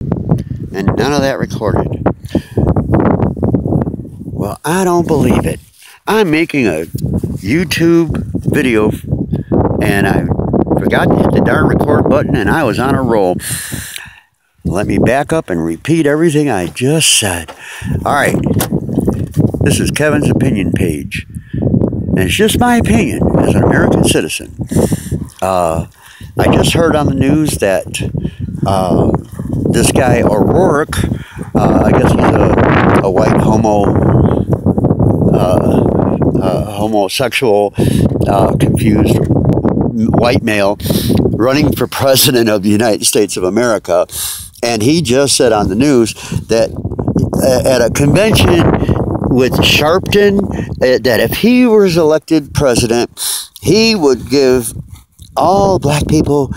and none of that recorded. Well, I don't believe it. I'm making a YouTube video and I forgot to hit the darn record button and I was on a roll. Let me back up and repeat everything I just said. Alright, this is Kevin's opinion page. And it's just my opinion as an American citizen. I just heard on the news that this guy O'Rourke, I guess he's a white homosexual, confused white male running for president of the United States of America. And he just said on the news that at a convention with Sharpton, that if he was elected president, he would give all black people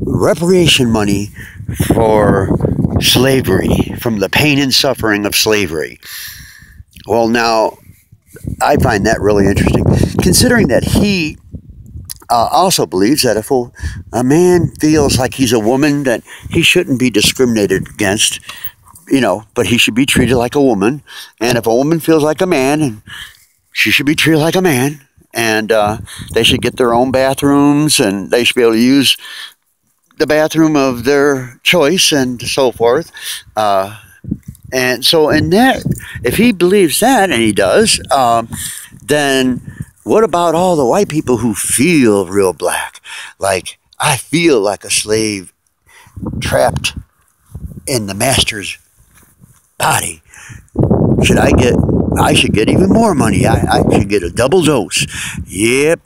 reparation money for slavery, from the pain and suffering of slavery. Well, now, I find that really interesting, considering that he also believes that if a man feels like he's a woman, that he shouldn't be discriminated against, but he should be treated like a woman. And if a woman feels like a man, she should be treated like a man. And they should get their own bathrooms, and they should be able to use the bathroom of their choice and so forth. And so in that, if he believes that, and he does, then what about all the white people who feel real black? Like, I feel like a slave trapped in the master's body. I should get even more money. I should get a double dose. Yep.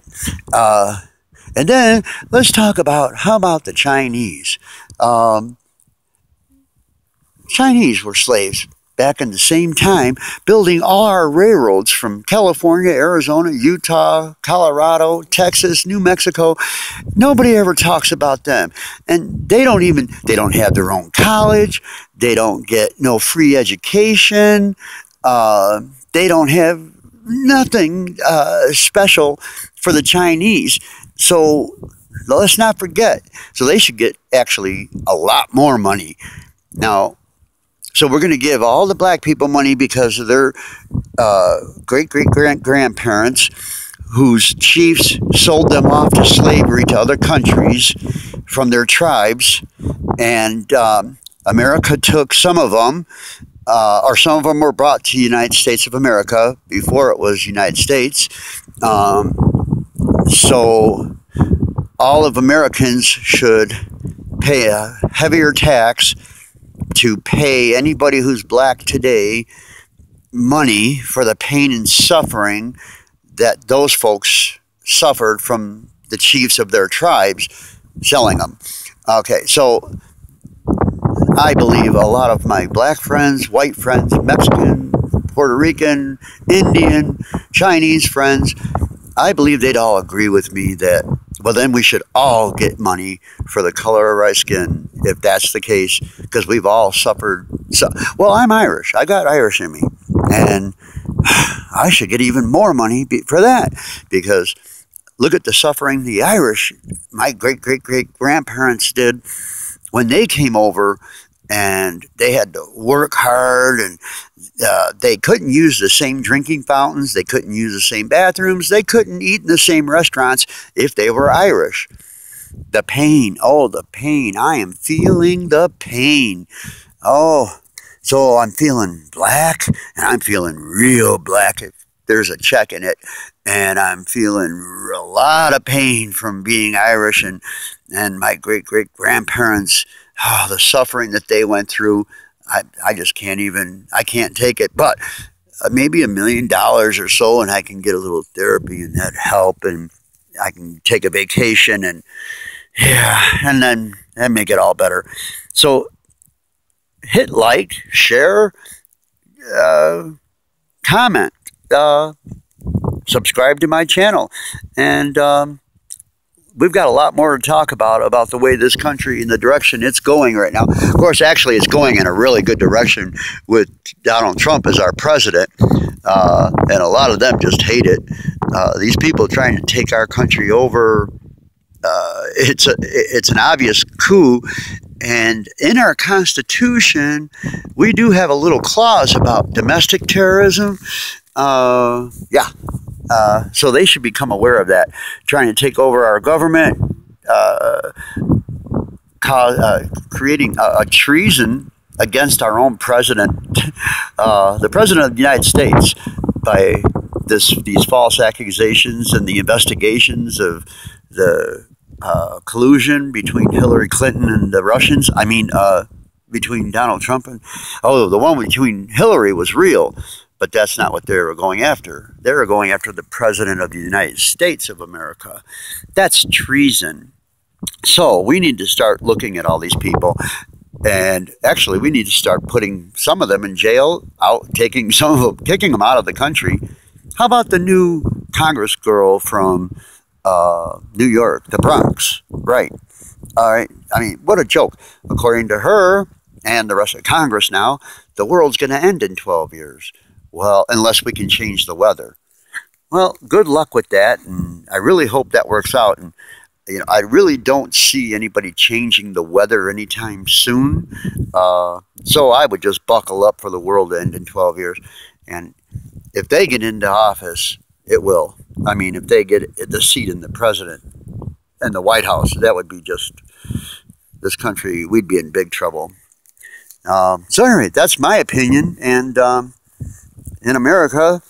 And then let's talk about, how about the Chinese? Chinese were slaves back in the same time, building all our railroads from California, Arizona, Utah, Colorado, Texas, New Mexico. Nobody ever talks about them. And they don't have their own college. They don't get no free education. They don't have nothing special for the Chinese. So let's not forget. So they should get actually a lot more money. Now, so we're going to give all the black people money because of their great-great-grandparents whose chiefs sold them off to slavery to other countries from their tribes. And America took some of them, or some of them were brought to the United States of America before it was United States. So all of Americans should pay a heavier tax to pay anybody who's black today money for the pain and suffering that those folks suffered from the chiefs of their tribes selling them. Okay, so I believe a lot of my black friends, white friends, Mexican, Puerto Rican, Indian, Chinese friends, I believe they'd all agree with me that, well, then we should all get money for the color of our skin, if that's the case, because we've all suffered. Well, I'm Irish. I got Irish in me, and I should get even more money for that, because look at the suffering the Irish, my great-great-great-grandparents did when they came over, and they had to work hard, and they couldn't use the same drinking fountains, they couldn't use the same bathrooms, they couldn't eat in the same restaurants if they were Irish. The pain, oh, the pain. I am feeling the pain. Oh, so I'm feeling black, and I'm feeling real black if there's a check in it, and I'm feeling a lot of pain from being Irish, and my great-great-grandparents, oh, the suffering that they went through. I just can't even, I can't take it. But maybe $1 million or so, and I can get a little therapy, and that help, and I can take a vacation, and yeah, and then make it all better. So hit like, share, comment, subscribe to my channel, and we've got a lot more to talk about the way this country and the direction it's going right now. Of course, actually, it's going in a really good direction with Donald Trump as our president, and a lot of them just hate it. These people trying to take our country over, it's an obvious coup, And in our Constitution, we do have a little clause about domestic terrorism. Yeah. So they should become aware of that. Trying to take over our government, uh, creating a treason against our own president, the president of the United States, by these false accusations and the investigations of the collusion between Hillary Clinton and the Russians. I mean, between Donald Trump and, oh, the one between Hillary was real, but that's not what they were going after. They were going after the president of the United States of America. That's treason. So we need to start looking at all these people. And actually, we need to start putting some of them in jail, taking some of them, kicking them out of the country. How about the new Congress girl from New York, the Bronx? Right. All right. I mean, what a joke. According to her and the rest of Congress now, the world's going to end in 12 years. Well, unless we can change the weather. Well, good luck with that. And I really hope that works out. And I really don't see anybody changing the weather anytime soon. So I would just buckle up for the world to end in 12 years. And if they get into office, it will. I mean, if they get the seat in the president and the White House, that would be just, this country, we'd be in big trouble. So anyway, that's my opinion. And in America,